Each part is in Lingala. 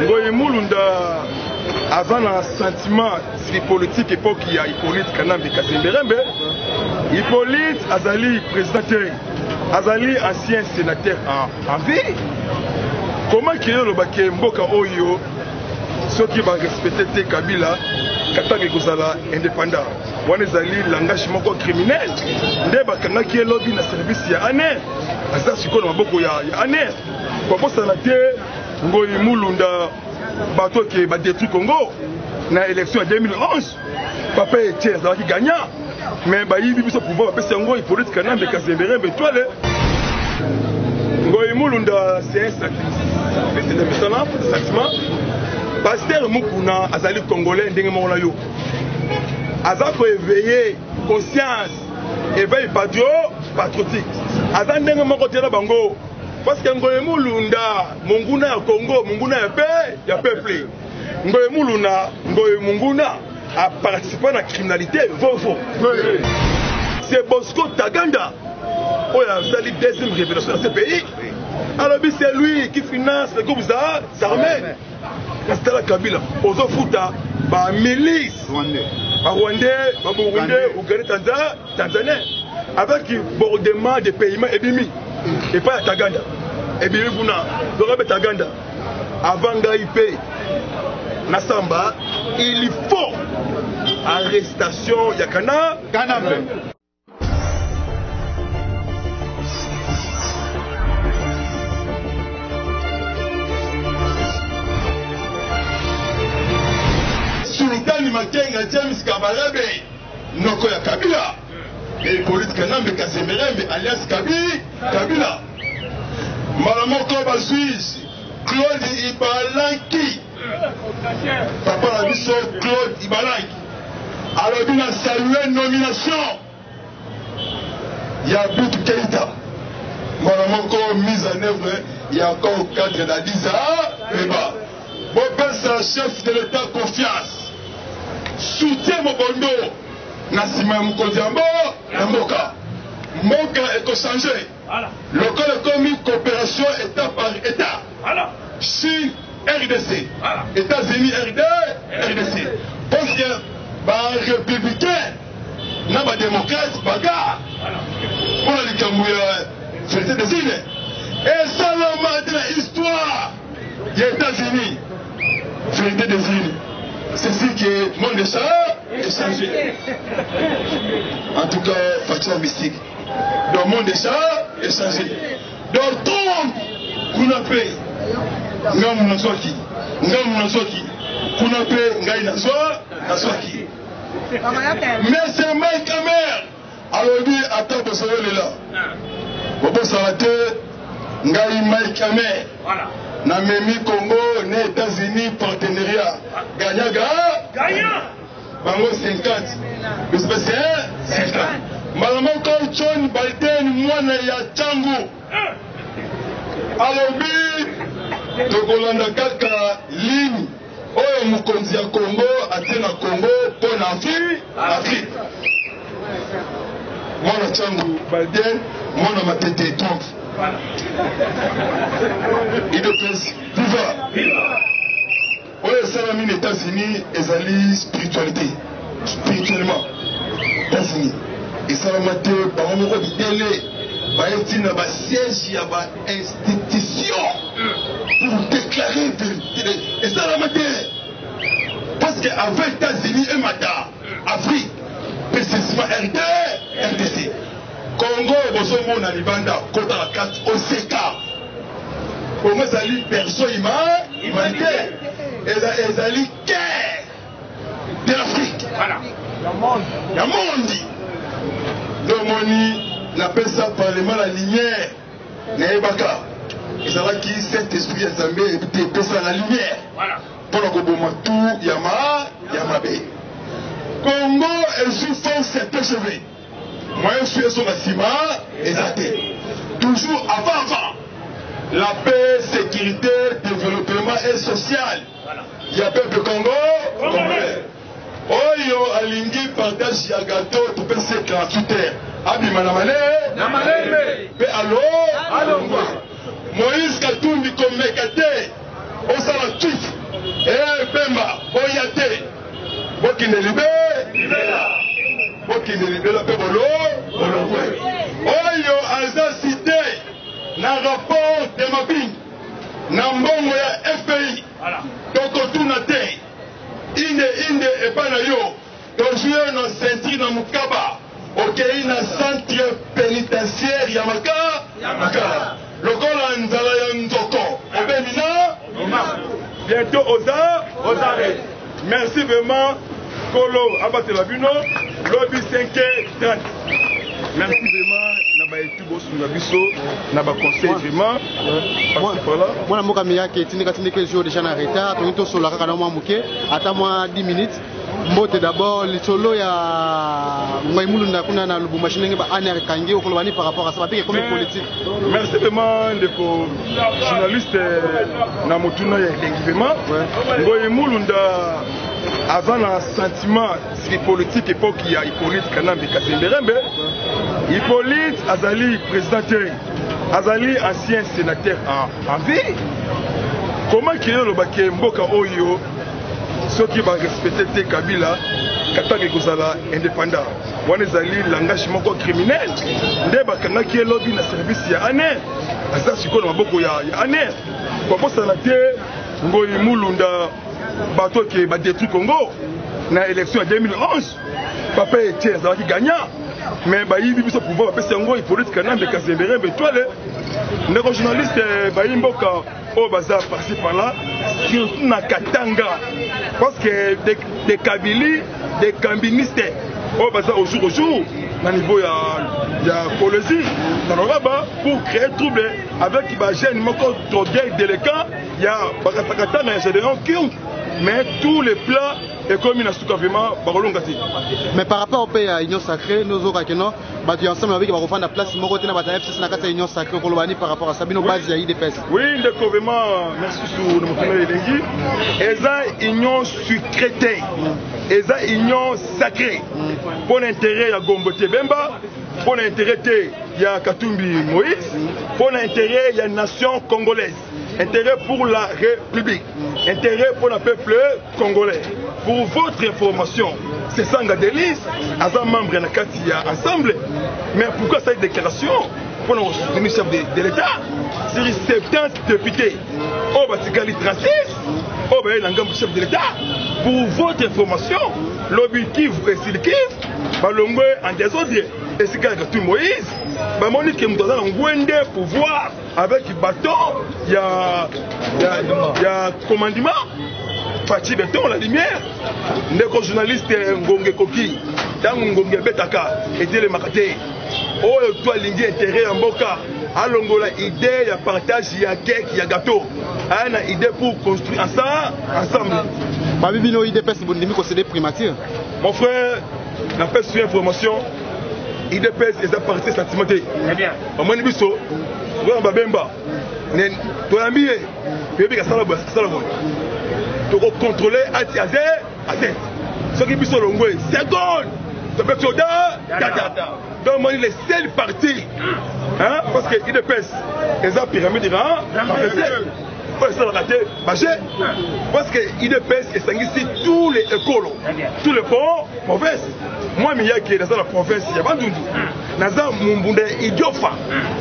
Ngoyi Mulunda avant un sentiment politique époque il y a Hippolyte Kanambe Kasemberembe. Hippolyte Azali président, Azali ancien sénateur en vie. Comment qu'il y a le baké Mboka Oyo ceux qui vont respecter Kabila Katanga Kozala indépendant. On est allé langage moko criminel. Nde bakanga qui est lobby na service ya aner. Asa sikono maboko ya aner. Pour ça na te Ngoyi Mulunda bato qui ba détruit Congo na élection en 2011. Papa était qui gagnant. Mais ba yibi biso pouvoir pesa Ngoyi Hippolyte Kanambe Kasemberembe toile. Ngoyi Mulunda c'est un sacrifice. C'est un sentiment. Pasteur Mukuna Azali Congolais ndenge mona yo. Azako éveiller conscience, éveil patriotique. Azan ndenge moko tela bango. Parce que Ngoyi Mulunda, Munguna ya Congo, Munguna ya peuple. Ngoyi Mulunda, Ngoyi Munguna a participé à la criminalité vovo. C'est Bosco Taganda. Oh, il a fait la deuxième révélation dans ce pays. Alors c'est lui qui finance les groupes armés. C'est la Kabila. Ozo Futa, ba milice. Rwandais, Burundais, Ougandais, Tanzaniens. Avec bordement de paiements ébimi. Et pas à Taganda. Ébimi Buna. L'Europe Taganda. Avant d'IP, Nassamba, il faut arrestation Yakana Kanambe. Sultani Makenga James Kabarebe Noko ya Kabila et Hippolyte Kanambe Kasemberembe alias Kabila Malamoko Bazouis Claude Ibalanki Papa la biso Claude Ibalanki alors il a salué nomination Yabout Keita Malamoko mise en œuvre il y a encore au cadre d'Adiza Eba Bopesa chef de l'État confiance soutien Mobondo Nassima Mkondiambo Mboka Mboka éco-changé local économique coopération État par État Chine RDC États-Unis RDC parce que les républicains les démocrates bagarre pour la vérité des îles et ça la histoire des États-Unis vérité des îles. C'est ce que le monde est changé. En tout cas, facture mystique. Donc, le monde est changé. Donc, Trump, Kunape, Ngam Nasoki, Kunape, Ngai Nasoki. Mais c'est Mike Hammer. Alors, lui, attends, pour sauver le là. Pour s'arrêter, Ngai Mike Hammer. Voilà. Na Memi Congo, les États-Unis, partenariat. Gagnant. Bango 50. Le spécial 50. Maman comme John Biden, moi, ya Tchango. Alors, Togolanda Kaka, ligne. Oh, Mukonzi ya Congo, Atena Congo, pour l'Afrique. Moi, na Tchango, Biden, moi, na Matete, Trump. Il est viva. Oui, ça va mis les États-Unis, ils allaient spirituellement. États-Unis. Et ça va mettre par un moment de délai. Il y a un siège, il y a une institution pour déclarer vérité. Et ça va mettre. Parce qu'avec les États-Unis et Mata, Afrique, précisément RDC. Congo et Bosomo na Libanda, contre la carte OCK. Pour moi, ça lit personne humanitaire. Et ça lit guerre de l'Afrique. Voilà. Il y a monde. Donc, on appelle ça parlement la lumière. Nebaka. Et ça va qui cet esprit de Zambé et ça la lumière. Voilà. Pour le Goboma tout, Yamabe. Congo est sous force péchevée. Moi, je suis sur la cima, exacté. Toujours avant. La paix, sécurité, développement et social. Il y a peuple Congo, Congolais. Oyo alingi partage ya gâteau, tu peux se transiter. Abi manamale, pe allo, Moïse Katumbi comme Mekate, on s'en a tout. Bokine libéla. Bokine libéla pe bolo. Oyo aza cité na rapport de mapping. Na mbongo ya FPI. Toko tuna te. Inde epana yo. Tojoué na centre na Mukaba. Okei na centre pénitentiaire ya Makala. Lokola nzala ya Nzoko. Obemina. Bientôt aux arrêts. Merci vraiment. Kolo Abatela Bino. Lobby 5h30. Merci vraiment. Naba etubo sunga biso. Naba conseil vraiment. Moi, je suis déjà en retard. Je suis là à 10 minutes. Mbote d'abord, le solo ya Ngoïmoulou Nakuna na Lubumbashi nenge ba aner kangi au kolobani par rapport à ça parce que comme politique. Merci vraiment de journaliste na motuna ya équipement. Ngoïmoulou nda avant un sentiment politique époque il y a Hippolyte Kanambe Kasemberembe. Hippolyte Azali président Azali ancien sénateur en vie. Comment qu'il y a le baké Mboka Oyo ceux qui vont respecter Kabila, Katanga Kozala indépendant. On est allé langage moko criminel. Ndeba kanga qui est lobby na service ya aner. Asa siko na maboko ya aner. Kwa posa na te Ngoyi Mulunda bato qui ba détruit Congo na élection en 2011. Papa était azaki gagnant. Mais ba yibi biso pouvoir pesa ngo Hippolyte Kanambe Kasemberembe toile. Ndeko journaliste ba yimboka au bazar par-ci par-là, surtout na Katanga. Parce que des Kabili, des Kambinistes, au bazar au jour, au niveau de la police, pour créer trouble avec les jeunes drogués délinquants, il y a mais tous les plans et comme il a tout vraiment mais par rapport au pays à Union Sacrée, nous avons dit ensemble avec la place, nous avons dit Union Sacrée par rapport à ça, nous base à IDPS. Oui, vraiment, merci sur le mouvement élingi. Et union secrète, et union sacrée. Pour l'intérêt de Gombote Bemba, pour l'intérêt de Katumbi Moïse, pour l'intérêt de la nation congolaise. Intérêt pour la République, intérêt pour le peuple congolais. Pour votre information, c'est Sanga Delis, as un membre de la Katia ensemble. Mais pourquoi cette déclaration pour le chef de l'État? C'est 70 députés. Au Batikali 36, au Baïlangam chef de l'État. Pour votre information, l'objectif est Silkiv, Balongwe en désordre, et c'est tout Moïse. Monique qui me donne un pouvoir avec le bâton, il y a commandement, parti béton, la lumière. Les journalistes Ngonge Koki, dans Ngonge Betaka, et les Makate. Oh, toi, l'Indien intérêt en Boka. Alongola idée, il y a partage, il y a cake, il y a gâteau. Il y a une idée pour construire ensemble. Babibino IDPS, vous avez concédé primature. Mon frère, n'a pas su information. IDPS est à partir sentimenté. Très bien. Au moins, nous sommes Babemba. Tu as mis, tu as contrôlé à tête. Ce qui sont longues, seconde. Tu peux te dire, donc, moi, les seuls partis, hein, parce que IDPS, ils ont pyramide, parce que IDPS est ici tous les écoles, tous les ponts, provinces. Moi, je suis dans la province, il y a Bandundu. Naza Mumbunde Idiofa,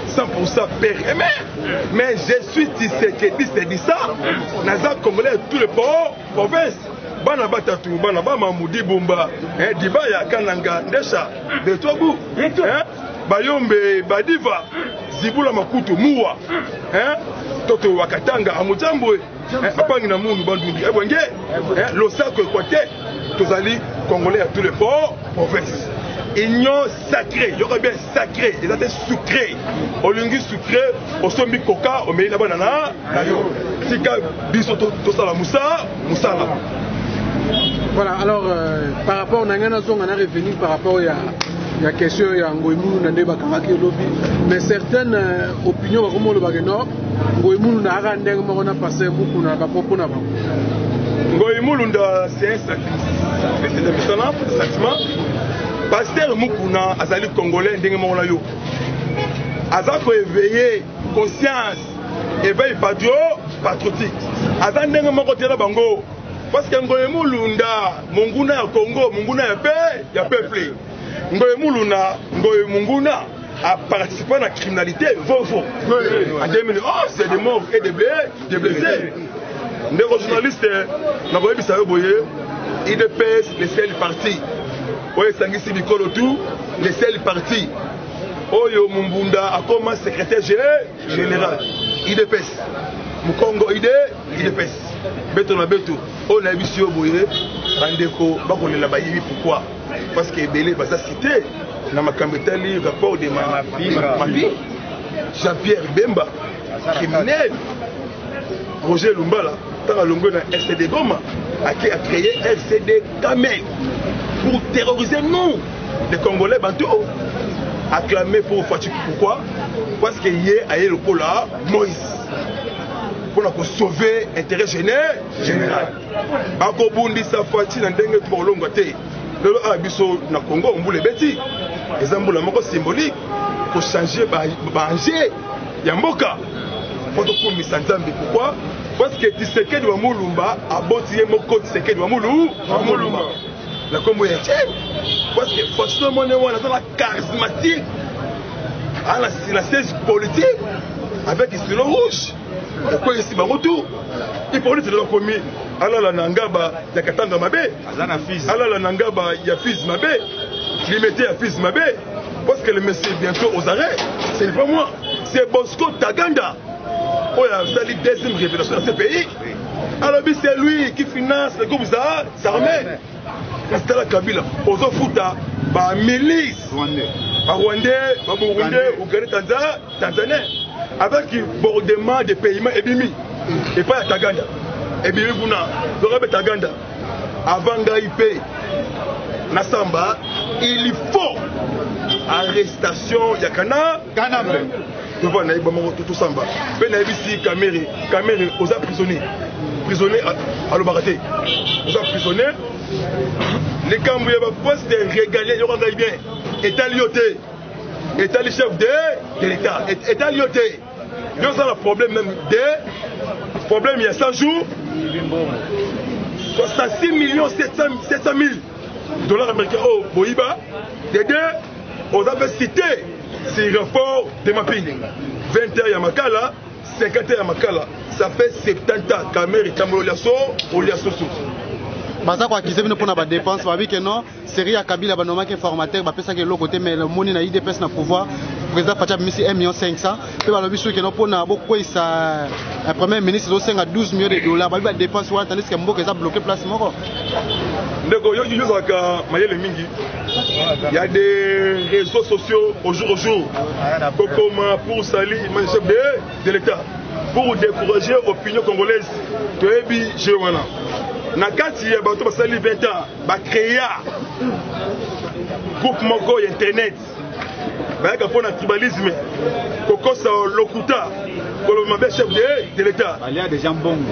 100% père et mère. Mais je suis Tshisekedi, c'est dit ça. Naza Congolais, tous les ponts, provinces. Bana Batatu, Bana Bama Moudi Bumba, Dibaya Kananga, Ndesha, de Togo, Bayombe, Badiva, Zibula Makutu, Moua, Toto Wakatanga, Amujambwe, Apangina Mouni Bandungi, Ebwenge, Losako Kwate, Tozali, Congolais à tous les ports, provinces. Union sacrée, il y aura bien sacré, ils étaient sucrés. Au lungi sucré, au sombi coca, au meina banana, Tika biso tosala Moussa, Moussala. Voilà, alors par rapport à Nangana Zong, on a revenu par rapport à la question de Ngoïmoulou Nandeba Karaki Lobby, mais certaines opinions, comme le Bageno, Ngoïmoulou n'a pas passé beaucoup de propos. Ngoïmoulou, c'est un sentiment. Pasteur Mukuna, Azali Congolais, Ndengemo Layo. Azako éveillé, conscience, éveil patriotique. Azan Ndengemo Kotela Bango. parce que Ngoye Mulunda Munguna ya Congo Munguna ya peuple Ngoye Mulunda Ngoye Munguna a participé à la criminalité Vovo en 2000. Oh, c'est des morts et des blessés. Les journalistes n'avaient pas vu IDPS, les seuls partis. Oui, Sangisi Bikolo tout, les seuls partis. Oyo Mumbunda a comme secrétaire général. IDPS. Mukongo IDPS. Beto na beto. On a vu sur Boye, Bandeko, Bakone la Bayi. Pourquoi? Parce que Belé va cité dans ma cambetali rapport de ma fille. Jean-Pierre Bemba, criminel. Roger Lumbala, dans la longueur d'un RCD Goma, a créé RCD Kamel pour terroriser nous, les Congolais Bantou. Acclamé pour Fatigue. Pourquoi? Parce qu'il y a le Kola Moïse. Pour sauver l'intérêt général. Bako Bundi Safati n'a dengue pour l'ongate. Le Abisso na Congo, on voulait bêtis. Les ambules symbolique pour changer Bangé Yamboka. Pourquoi? Parce que Tshisekedi wa Mulumba a bâti Moko Tshisekedi wa Mulumba. La Congo est parce que forcément on a la charismatique à la siège politique avec le stylo rouge. Et quoi ici retour il faut dire que commis ala la nangaba ya katanga mabe ala la nangaba ya fils mabe limité ya fils mabe parce que le monsieur bientôt aux arrêts c'est pas moi c'est Bosco Taganda. Oh, il y a une deuxième révélation dans ce pays. Alors, c'est lui qui finance le groupe Zarmé. C'est la Kabila. Aux Ofuta, par milice. Rwandais, Burundais, Ougandais, Tanzaniens. Avec le bordement des paiements Ebimi. Et pas à Taganda. Ebimi Buna. Zorabe Taganda. Avant d'IP, Nassamba, il faut arrestation Yakana. Tu vois, tout samba. Ben ici Caméré aux prisonniers à l'Obaraté. Aux prisonniers. Les Cambouillés postent régalés, ils ont bien. État lioté. État le chef de l'État. État lioté. Ils ont le problème même de problème il y a 100 jours. 66 700 000 dollars américains au Boïba. Les deux, on avait cité. C'est le rapport de mapping. 20 heures Yamakala, 50 heures Yamakala. Ça fait 70 ans. Kameri Kamoliaso, Oliasoso. Baza kwa kizemi pour na dépense, babi que non, série ya Kabila banoma qui formateur, ba pesa que l'autre côté mais le money na IDPS na pouvoir. Président Fatia Missi 1,5 million. Pe ba lobi que non pour na beaucoup ça premier ministre do 5 à 12 millions de dollars. Babi ba dépense wa tandis que Mboka ça bloqué place moko. Ndeko yo zaka mayele mingi. Il y a des réseaux sociaux au jour comment pour salir le chef de l'État, pour décourager l'opinion congolaise. Toyebi Jewana. Nakati ya bato basali 20 ans, ba créer groupe moko internet. Ba ka pona tribalisme. Kokosa lokuta. Le chef de l'État. Balia des gens bongo.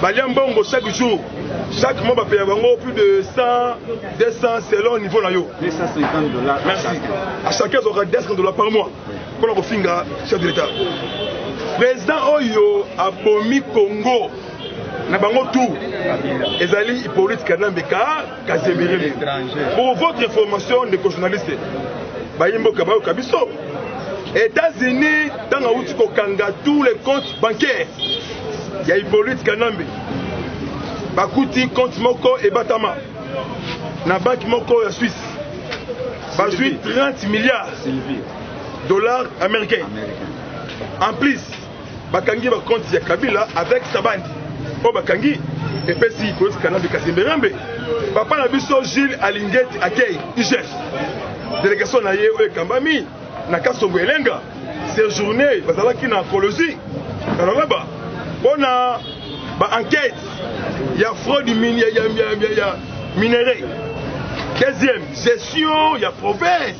Balia bongo chaque jour. Chaque mois, va payer plus de 100, 200 selon le niveau là. $250. Merci. À chacun, il aura $200 par mois. Pour le finga, chef de l'État. Président Oyo a promis Congo. Na bango tout. Ezali Hippolyte Kanambeka Kazemiri. Pour votre information, les journalistes, Bayimbo Kabao Kabiso. États-Unis, dans la route Kokanga, tous les comptes bancaires. Il y a Hippolyte Kanambe. Bakouti, compte Moko et Batama. La banque Moko en Suisse. Bajoui 30 milliards dollars américains. En plus, Bakangi va compte Kabila avec Sabandi. Oh Bakangi, et puis si Hippolyte Kanambe Kasimberambe. Papa Nabiso Gilles Alinguet Akei, IGF. Délégation Naye Oe Kambami. Nakasongo Elenga, séjourné, bazalaki na écologie. Alors là-bas, on a enquête, il y a fraude minière, il y a minerai. Deuxième, gestion, il y a province,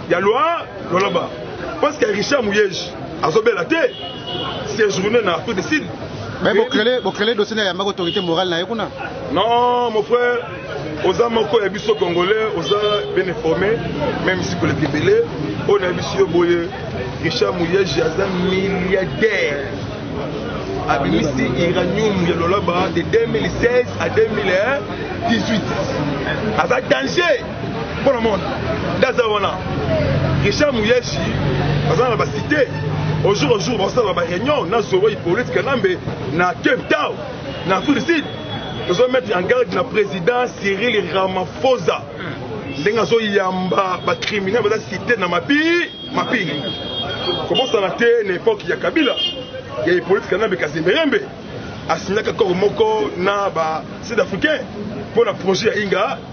il y a loi, là-bas. Parce que Richard Mouyej, à Zobelate, séjourné na tout décide. Mais vous créez dossier na yamba autorité morale na yekuna. Non, mon frère, aux amoko ya biso congolais, aux bien informés, même si que le Kébélé, on a biso boye Richard Mouyej, milliardaire. abimisi iranium ya lolaba de 2016 à 2018 aza danger pour le monde daza wana Richard Mouyeshi baza na ba cité au jour baza na ba réunion na zowa Hippolyte Kanambe na Cape Town na Afrique du Sud nous allons mettre en garde le président Cyril Ramaphosa ndenga zo yamba ba criminel baza cité na mapi comment ça na té l'époque ya Kabila ya Hippolyte Kanambe Kazimberembe asignaka encore moko na ba sud-africain pour le projet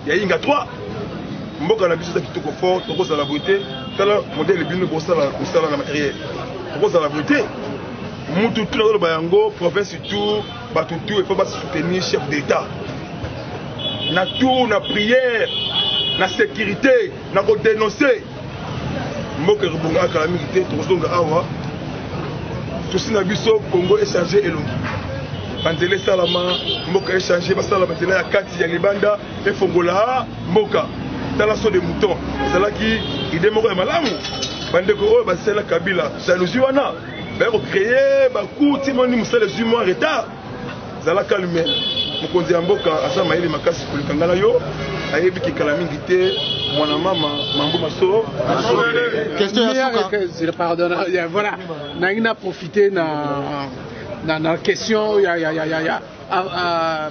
ya Inga 3 mboka na biso kitoko fort toko za la beauté tala modèle bino ko sala na matériel toko za la beauté mutu tout le bayango province tout batutu et pas soutenir chef d'état na tout na prière na sécurité na ko dénoncer mboka rubunga calamité toko awa tout na biso Congo échanger elongi banzele salama mboka échanger basala banzela ya kati ya libanda e fongola mboka talaso de mouton salaki idée moko ya malamu bandeko oyo basela Kabila jalousie wana ba créer ba kuti moni musala 8 mois retard zala calme mokonzi ya mboka asa maili makasi kulikangana yo ayebi ki kala mingi te mwana mama mambo maso question ya suka pardon voilà na profiter na question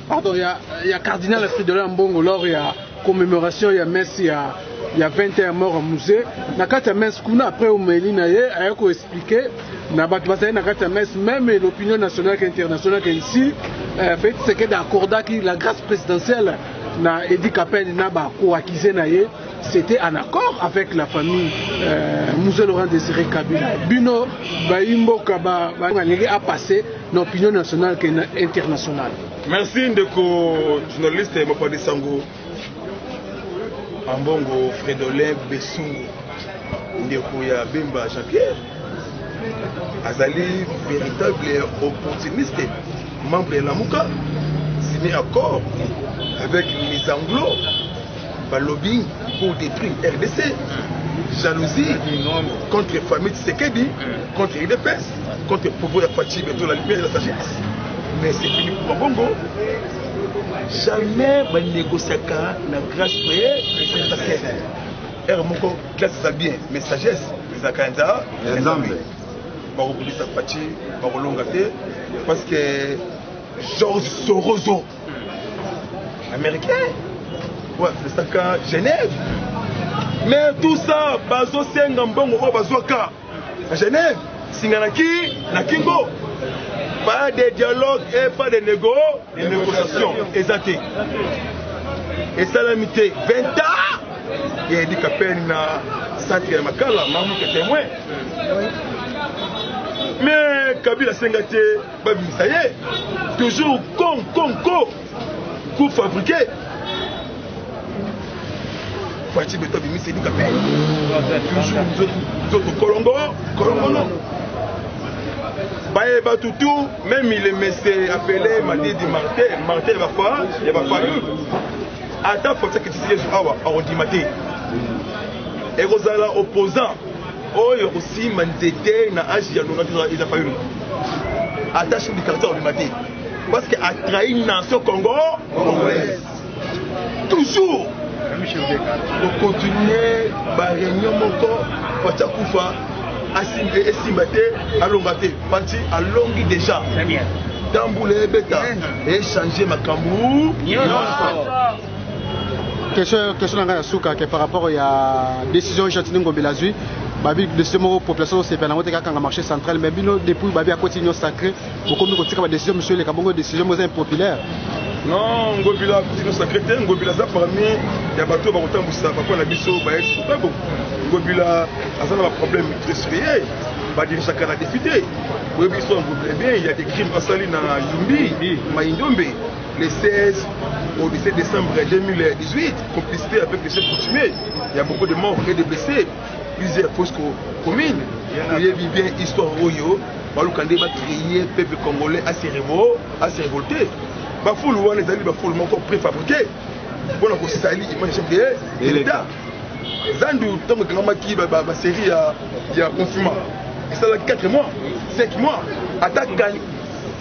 pardon il y a cardinal Fridolin Mbongo lors il y a commémoration il y a messe il y a 21 morts au musée na kata messe kuna après omeli na ye ayako expliquer na bato basali na kata messe même l'opinion nationale et internationale que ici fait c'est que d'accorda qui la grâce présidentielle na Edi Kapeni na ba ko accusé na ye c'était en accord avec la famille Moussa Laurent Désiré Kabila bino ba imboka ba ngenge a passé na opinion nationale et internationale. Merci ndeko journaliste Mopadi Sango Ambongo Fridolin Bessungu ndeko ya Bemba Jean-Pierre azali véritable opportuniste membre de la Mouka signé accord avec les Anglo lobbying pour détruire RDC jalousie contre famille Tshisekedi contre IDPS contre le pouvoir Fachi Beto la lumière et la sagesse mais c'est fini pour Bongo jamais va négocier na grâce présidentielle R moko classe ça bien mais sagesse les akanda les amis ba repousser Fachi ba rolongate parce que George Soros américain ouais c'est ça qu'à Genève mais tout ça bazo senga mbongo o bazoka à Genève singanaki na kingo pas de dialogue et pas de négociations exacté et salamité 20 ans et dit qu'appelle na centre ya makala mamu que témoin mais Kabila sengate ba ça y est toujours coup fabriqué Fachi Beto bimi c'est du capel toujours nous autres Colombo non baye batutu même il est appelé Madi di Martin il va fallu attends faut que tu dises awa arrondimate et Rosala opposant oyo aussi mandete na Asia non il a fallu attache du caractère du matin parce que a trahi nation Congo toujours de continuer ba réunion moko pacha kufa asimbe esimbate alongate parti alongi déjà très bien tamboule beta et changer makambu question na suka que par rapport à décision Jatine Ngobelazui babi décision population c'est bien monter kanga marché central mais bino depuis babi a continué sacré beaucoup de côté comme décision monsieur le kabongo décision moins impopulaire non Ngobila continué sacré Ngobila ça parmi ya bato ba kotambusa papa na biso ba expo Ngobila azana ba problème trésorier ba dirige la député oui biso Ngobila bien il y a des crimes asali na Yumbi Maindombe le 16 au 17 décembre 2018 complicité avec les chefs coutumiers il y a beaucoup de morts et de blessés plusieurs fausses communes il y a bien histoire Oyo Balukande va créer peuple congolais à se révolter bafoul wana ezali bafoul moko préfabriqué mpona kosali image chef de l'état zandu ntango ekangamaki basérie ya confinement esalaki 4 mois 5 mois ata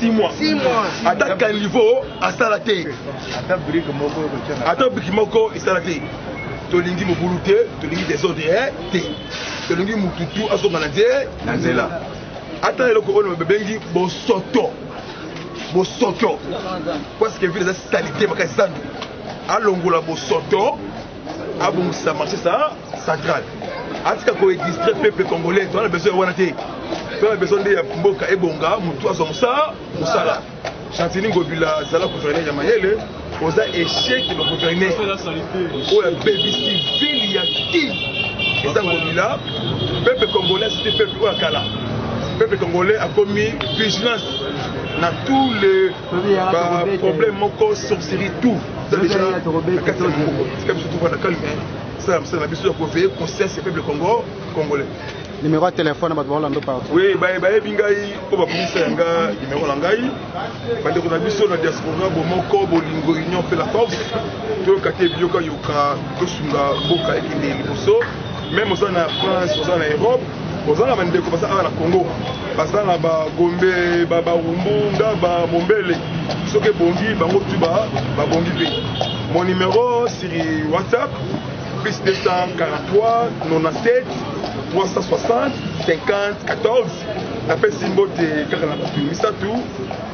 6 mois. 6 mois. Attaque à niveau à Salaté. Attends, Bikimoko et Salaté. Tolingi Mobulute, Tolingi désordre, Tolingi Mututu, Asso Manadé, Nanzela. Attends, le couronne Bengi, Bosoto. Bosoto. Parce que vu les salités, Makassan. Alongola Bosoto. Abou ça marché ça, central. Atika ko extrait peuple congolais, on a besoin de wanate. On a besoin de Mboka Ebonga, Mutu Azomsa, Musala. Chantini Gobila, Zala gouverneur Yamayele, osa échec de gouverner. Oh la baby civil yaki. Et ça Gobila, peuple congolais c'était peuple Ouakala. Peuple congolais a commis vigilance dans tous les problèmes, mon sorcellerie, tout. C'est déjà c'est comme surtout dans le calme. Ça, c'est la mission pour veiller concerne ce peuple congolais. Numéro de téléphone, oui, bingai, pour police, numéro langai. Parce que la mission de la diaspora, Bomoko, Bolingo, Union fait la force. Tout le quartier Bioka, Yoka, Tosunga, Boka, et Liboso. Même aux en France, aux en Europe, aux en Amérique, comme ça, à la Congo. Parce que là, Gombe, Rumbu, Ndaba, Mombele, ce que Bongi, Bango Tuba, Bongi. Mon numéro sur WhatsApp, plus 243 97 360 50 14. L'appel symbole de Karanaputu. Misatou,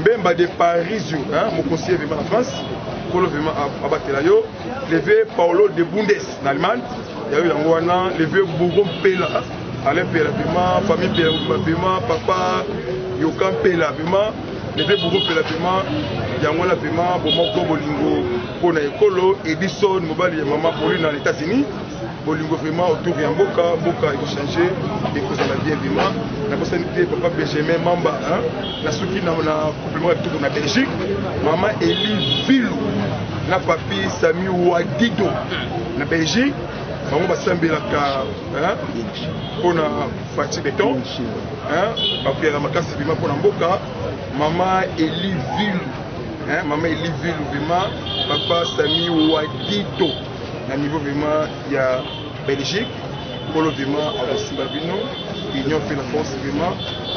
Bemba de Paris, mon conseiller vraiment en France, pour le vraiment à Batelayo, levé Paolo de Bundes en Allemagne, il y a eu l'Angoana, levé Bougon Pela, Alain Pela, famille Pela, papa Yokan Pela, levé Bougon Pela, Yangoana Pema, Bomoko Bolingo, Pona Ekolo, Edison, Mobali et Maman Pauline dans les États-Unis. Bolingo vraiment autour de Boka, Boka il faut changer, et que ça va bien vraiment. La possibilité papa Benjamin Mamba, la souki na complément avec tout la Belgique, maman Elie Vilou, la papi Sami Ouadido, la Belgique, maman Bassambi la ka, pour la Fati Béton, papi Ramakasi vraiment pour la Boka, maman Elie Vilou, maman Elie Vilou vraiment, papa Sami Ouadido. À niveau vraiment, il y a Belgique, pour le vraiment, à Simbabino, Union fait la force vraiment.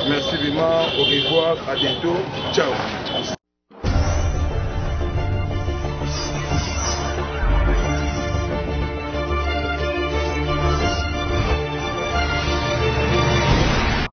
Merci vraiment, au revoir, à bientôt, ciao.